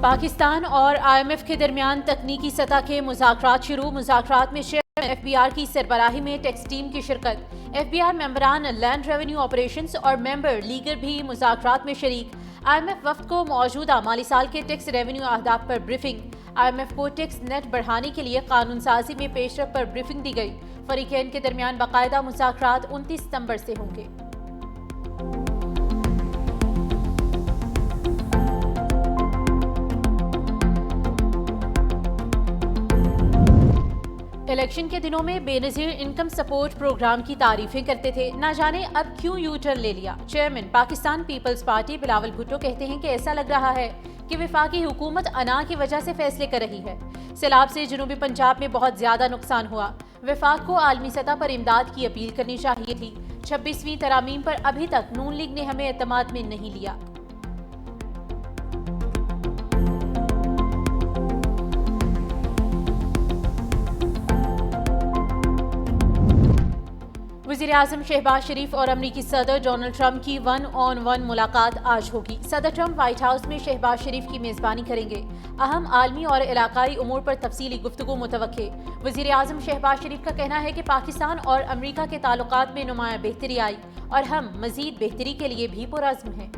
पाकिस्तान और IMF के दरमियान तकनीकी सतह के मुज़ाकरात शुरू। मुज़ाकरात में चेयरमैन FBR की सरबराही में टैक्स टीम की शिरकत। FBR मेंबरान लैंड रेवेन्यू ऑपरेशंस और मेंबर लीगर भी मुज़ाकरात में शरीक। IMF वफ्द को मौजूदा माली साल के टैक्स रेवेन्यू अहदाफ पर ब्रीफिंग। IMF को टैक्स नेट बढ़ाने के लिए कानून साजी में पेशरफ पर ब्रीफिंग दी गई। फरीकैन के दरमियान बाकायदा मुज़ाकरात 29 सितंबर से होंगे। इलेक्शन के दिनों में बेनजीर इनकम सपोर्ट प्रोग्राम की तारीफें करते थे, ना जाने अब क्यों यू टर्न ले लिया। Chairman Pakistan peoples party Bilawal Bhutto कहते हैं कि ऐसा लग रहा है कि वफाकी हुकूमत अना की वजह से फैसले कर रही है। सैलाब से जनूबी पंजाब में बहुत ज्यादा नुकसान हुआ। वफाक को आलमी सतह पर इमदाद की अपील करनी चाहिए थी। 26वीं तरामीम पर अभी तक नून लीग ने हमें एतमाद में नहीं लिया। वज़ीर-ए-आज़म शहबाज शरीफ और अमरीकी सदर डोनाल्ड ट्रंप की 1-on-1 मुलाकात आज होगी। सदर ट्रंप व्हाइट हाउस में शहबाज शरीफ की मेजबानी करेंगे। अहम आलमी और इलाकाई उमूर पर तफसीली गुफ्तगू मुतवक्के। वज़ीर-ए-आज़म शहबाज शरीफ का कहना है कि पाकिस्तान और अमरीका के ताल्लुकात में नुमाया बेहतरी आई और हम मजीद बेहतरी के लिए भी पुरअज़्म हैं।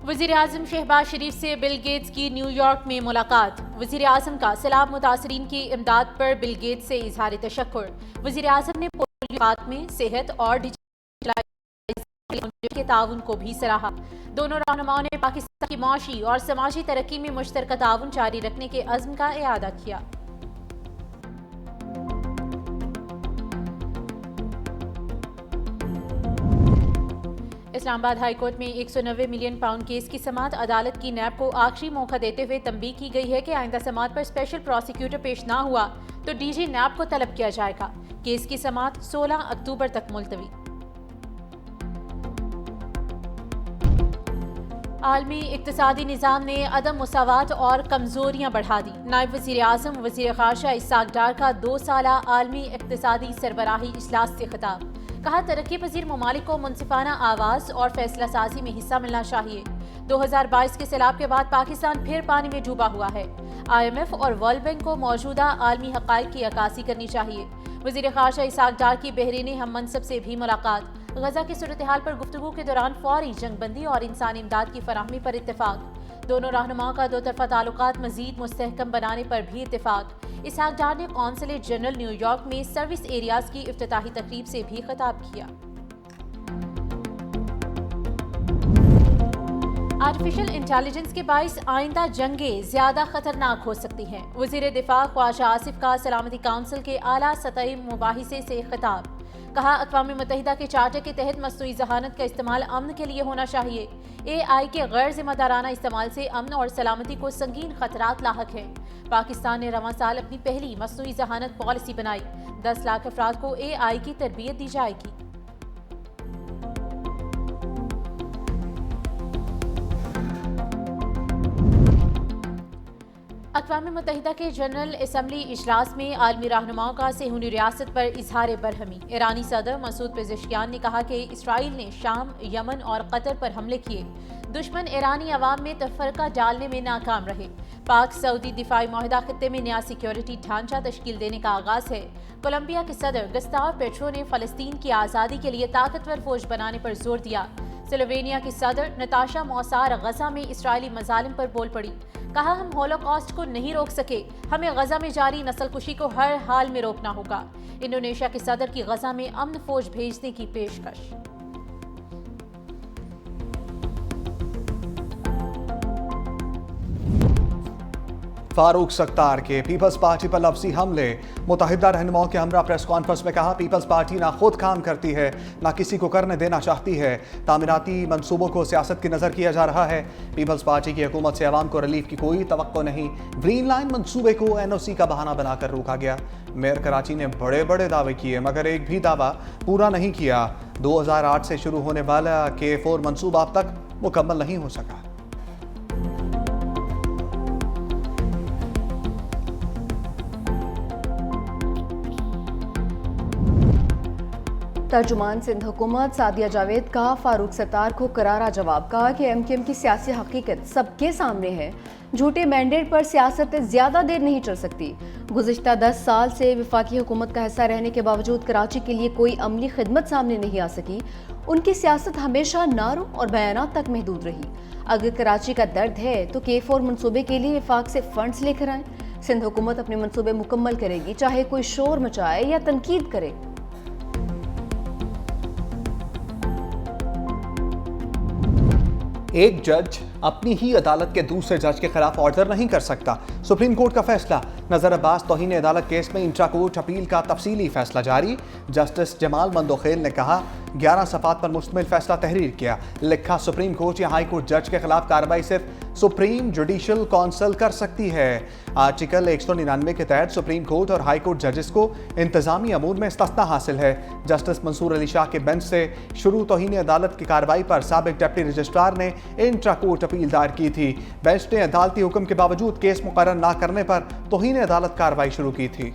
वज़ीर-ए-आज़म शहबाज शरीफ से बिल गेट्स की न्यूयॉर्क में मुलाकात। वज़ीर-ए-आज़म का सैलाब मुतासरीन की इमदाद पर बिल गेट्स से इजहार तशक्कुर। वज़ीर-ए-आज़म ने पोलियो में सेहत और डिजिटलाइजेशन के ताउन को भी सराहा। दोनों रहनुमाओं ने पाकिस्तान की माशी और समाजी तरक्की में मुश्तरका ताउन जारी रखने के अज़्म का इआदा किया। इस्लामाबाद हाई कोर्ट में 190 मिलियन पाउंड केस की समाअत। अदालत की नैब को आखिरी मौका देते हुए तंबीह की गई है कि आइंदा समाअत पर स्पेशल प्रोसिक्यूटर पेश ना हुआ तो डीजी नैब को तलब किया जाएगा। केस की समाअत 16 अक्टूबर तक मुलतवी। आलमी इक्तिसादी निज़ाम ने अदम मुसावात और कमजोरियां बढ़ा दी। नायब वज़ीर-ए-आज़म वज़ीर ख़ारजा इसाक डार का 2 साला आलमी इक्तिसादी सरबराही इजलास से खिताब। कहा तरक्की पजीर ममालिक को मुनसिफाना आवाज़ और फैसला साजी में हिस्सा मिलना चाहिए। 2022 के सैलाब के बाद पाकिस्तान फिर पानी में डूबा हुआ है। IMF और वर्ल्ड बैंक को मौजूदा आलमी हक़ाइक़ की अक्कासी करनी चाहिए। वज़ीर ख़ारजा इसाक डार की बहरीन हम मनसब से भी मुलाकात। गजा की सूरत हाल पर गुफ्तगू के दौरान फौरी जंगबंदी और इंसानी इमदाद की फराहमी पर इत्तेफाक। दोनों रहनुमाओं का दो तरफा ताल्लुकात मजीद मुस्तहकम बनाने पर भी इत्तेफाक। इसाक डार ने कौंसलेट जनरल न्यूयॉर्क में सर्विस एरियाज की इफ्तिताही तकरीब से भी खिताब किया। आर्टिफिशियल इंटेलिजेंस के बाइस आइंदा जंगें ज्यादा खतरनाक हो सकती हैं। वज़ीर दिफा ख्वाजा आसिफ का सलामती काउंसिल के आला सतही मुबाहिसे से खिताब। कहा अक़वाम मुत्तहिदा के चार्टर के तहत मसनूई ज़हानत का इस्तेमाल अमन के लिए होना चाहिए। AI के गैर जिम्मेदाराना इस्तेमाल से अमन और सलामती को संगीन खतरात लाहक हैं। पाकिस्तान ने रवां साल अपनी पहली मसनूई ज़हानत पॉलिसी बनाई। 10 लाख अफराद को AI की तरबियत दी जाएगी। अक़वाम मुत्तहिदा के जनरल असम्बली इजलास में आलमी रहनुमाओं का सेहूनी रियासत पर इजहार बरहमी। ईरानी सदर मसूद पेज़ेश्कियान ने कहा कि इसराइल ने शाम, यमन और कतर पर हमले किए। दुश्मन ईरानी अवाम में तफरका डालने में नाकाम रहे। पाक सऊदी दिफाई मुआहदा खित्ते में नया सिक्योरिटी ढांचा तश्कील देने का आगाज है। कोलंबिया के सदर गस्ताव पेट्रो ने फ़लस्तीन की आज़ादी के लिए ताकतवर फौज बनाने पर जोर दिया। स्लोवेनिया की सदर नताशा मौसार गजा में इसराइली मजालिम पर बोल पड़ी। कहा हम होलोकॉस्ट को नहीं रोक सके, हमें गजा में जारी नस्लकुशी को हर हाल में रोकना होगा। इंडोनेशिया के सदर की गजा में अमन फौज भेजने की पेशकश। फारूक सत्तार के पीपल्स पार्टी पर लफ्जी हमले। मुत्तहिदा रहनुमाओं के हमरा प्रेस कॉन्फ्रेंस में कहा पीपल्स पार्टी ना खुद काम करती है ना किसी को करने देना चाहती है। तामीराती मंसूबों को सियासत की नज़र किया जा रहा है। पीपल्स पार्टी की हुकूमत से अवाम को रिलीफ की कोई तवक्को नहीं। ग्रीन लाइन मंसूबे को NOC का बहाना बनाकर रोका गया। मेयर कराची ने बड़े बड़े दावे किए मगर एक भी दावा पूरा नहीं किया। 2008 से शुरू होने वाला K4 मंसूबा अब तक मुकम्मल नहीं हो सका। तर्जुमान सिंध हुकूमत सादिया जावेद का फारूक सत्तार को करारा जवाब, कहा कि MKM की सियासी हकीकत सबके सामने है। झूठे मैंडेट पर सियासत ज्यादा देर नहीं चल सकती। गुज़िश्ता 10 साल से वफाकी हुकूमत का हिस्सा रहने के बावजूद कराची के लिए कोई अमली खिदमत सामने नहीं आ सकी। उनकी सियासत हमेशा नारों और बयानात तक महदूद रही। अगर कराची का दर्द है तो K4 मनसूबे के लिए वफाक से फंड्स लेकर आए। सिंध हुकूमत अपने मनसूबे मुकम्मल करेगी, चाहे कोई शोर मचाए या तनकीद करे। एक जज अपनी ही अदालत के दूसरे जज के खिलाफ ऑर्डर नहीं कर सकता। सुप्रीम कोर्ट का फैसला। नजर अब्बास तौहीन अदालत केस में इंट्रा कोर्ट अपील का तफसीली फैसला जारी। जस्टिस जमाल मंदोखेल ने कहा 11 सफ़ात पर मुश्तमिल फैसला तहरीर किया। लिखा सुप्रीम कोर्ट या हाई कोर्ट जज के खिलाफ कार्रवाई सिर्फ सुप्रीम जुडिशल काउंसिल कर सकती है। आर्टिकल 199 के तहत सुप्रीम कोर्ट और हाई कोर्ट जजेस को इंतजामी अमूर में इस्तिस्ना हासिल है। जस्टिस मंसूर अली शाह के बेंच से शुरू तौहीन अदालत की कार्रवाई पर साबिक डिप्टी रजिस्ट्रार ने इंट्रा कोर्ट अपील दायर की थी। बेंच ने अदालती हुक्म के बावजूद केस मुकर्रर न करने पर तौहीन अदालत कार्रवाई शुरू की थी।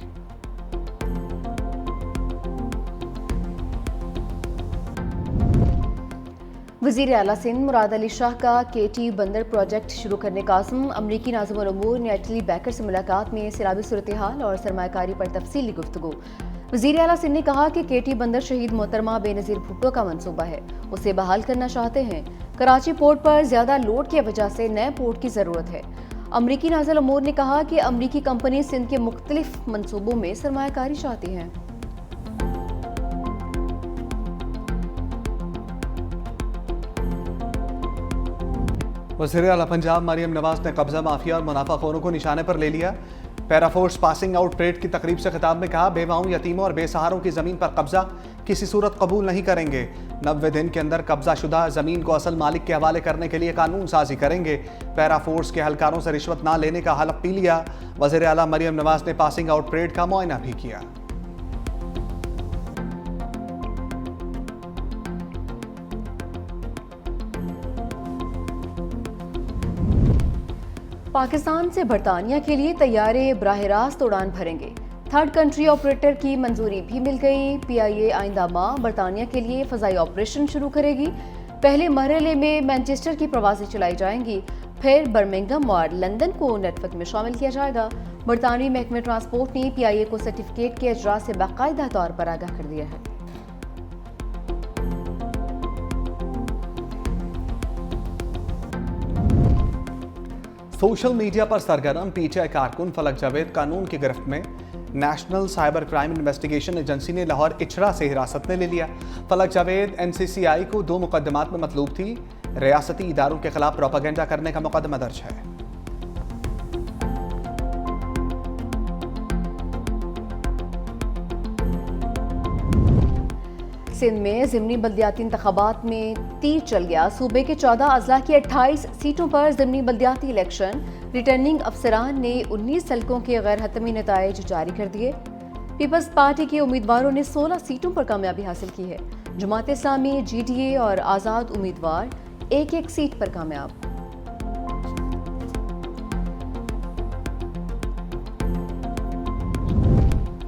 वज़ीर आला सिंध मुराद अली शाह का KT बंदर प्रोजेक्ट शुरू करने का अज़्म। अमरीकी नाज़िमुल उमूर ने एटली बैकर से मुलाकात में सैलाबी सूरत हाल और सरमायाकारी पर तफसीली गुफ्तगू। वज़ीर आला सिंध ने कहा कि KT बंदर शहीद मोहतरमा बेनज़ीर भुट्टो का मंसूबा है, उसे बहाल करना चाहते हैं। कराची पोर्ट पर ज़्यादा लोड की वजह से नए पोर्ट की ज़रूरत है। अमरीकी नाज़िमुल उमूर ने कहा कि अमरीकी कंपनी सिंध के मुख्तलिफ मनसूबों में सरमायाकारी चाहती हैं। वज़ीर आला पंजाब मरियम नवाज ने कब्जा माफिया और मुनाफाखोरों को निशाने पर ले लिया। पैराफोर्स पासिंग आउट परेड की तकरीब से खिताब में कहा बेवाओं, यतीमों और बेसहारों की ज़मीन पर कब्जा किसी सूरत कबूल नहीं करेंगे। 90 दिन के अंदर कब्जा शुदा ज़मीन को असल मालिक के हवाले करने के लिए कानून साजी करेंगे। पैराफोर्स के एहलकारों से रिश्वत ना लेने का हलफ पी लिया। वज़ीर आला मरियम नवाज ने पासिंग आउट परेड का मुआयना भी किया। पाकिस्तान से बरतानिया के लिए तैयारे बराह रास्त उड़ान भरेंगे। थर्ड कंट्री ऑपरेटर की मंजूरी भी मिल गई। PIA आइंदा माह बरतानिया के लिए फ़ज़ाई ऑपरेशन शुरू करेगी। पहले मरहले में मैनचेस्टर की प्रवासी चलाई जाएंगी, फिर बर्मिंघम और लंदन को नेटवर्क में शामिल किया जाएगा। बरतानवी महकमे ट्रांसपोर्ट ने PIA को सर्टिफिकेट के अजरा से बाकायदा तौर पर आगाह कर दिया है। सोशल मीडिया पर सरगर्म PTI कारकुन फलक जावेद कानून की गिरफ्त में। National cyber crime investigation agency ने लाहौर इचरा से हिरासत में ले लिया। फलक जावेद NCCI को 2 मुकदमात में मतलूब थी। रियासती इदारों के खिलाफ प्रोपागेंडा करने का मुकदमा दर्ज है। सिंध में ज़िमनी बल्दियाती इंतखाबात में तीर चल गया। सूबे के 14 अजला की 28 सीटों पर ज़िमनी बल्दियाती इलेक्शन। रिटर्निंग अफसरान ने 19 हल्कों के गैर हतमी नताइज जारी कर दिए। पीपल्स पार्टी के उम्मीदवारों ने 16 सीटों पर कामयाबी हासिल की है। जमात इस्लामी, GDA और आज़ाद उम्मीदवार एक सीट पर कामयाब।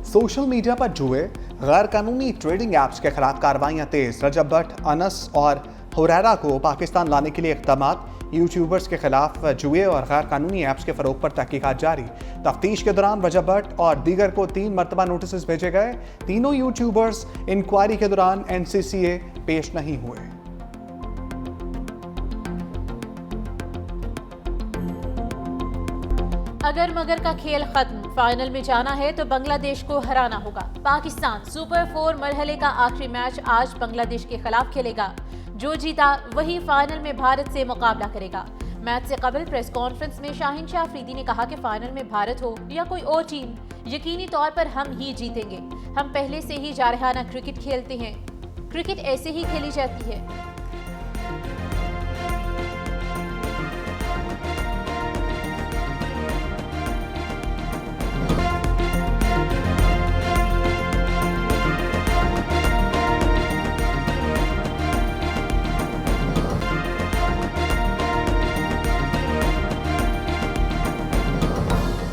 सोशल मीडिया पर जुए, गैर कानूनी ट्रेडिंग ऐप्स के खिलाफ कार्रवाइयां तेज। रजब भट्ट, अनस और हुरैरा को पाकिस्तान लाने के लिए इक़दामात। यूट्यूबर्स के खिलाफ जुए और गैर कानूनी ऐप्स के फ़रोग पर तहकीकात जारी। तफ्तीश के दौरान रजब भट्ट और दीगर को 3 मरतबा नोटिस भेजे गए। तीनों यूट्यूबर्स इंक्वायरी के दौरान NCCA पेश नहीं हुए। अगर मगर का खेल खत्म, फाइनल में जाना है तो बांग्लादेश को हराना होगा। पाकिस्तान सुपर 4 मरहले का आखिरी मैच आज बांग्लादेश के खिलाफ खेलेगा। जो जीता वही फाइनल में भारत से मुकाबला करेगा। मैच से कबल प्रेस कॉन्फ्रेंस में शाहीन शाह अफरीदी ने कहा कि फाइनल में भारत हो या कोई और टीम, यकीनी तौर पर हम ही जीतेंगे। हम पहले से ही जारहाना क्रिकेट खेलते हैं। क्रिकेट ऐसे ही खेली जाती है।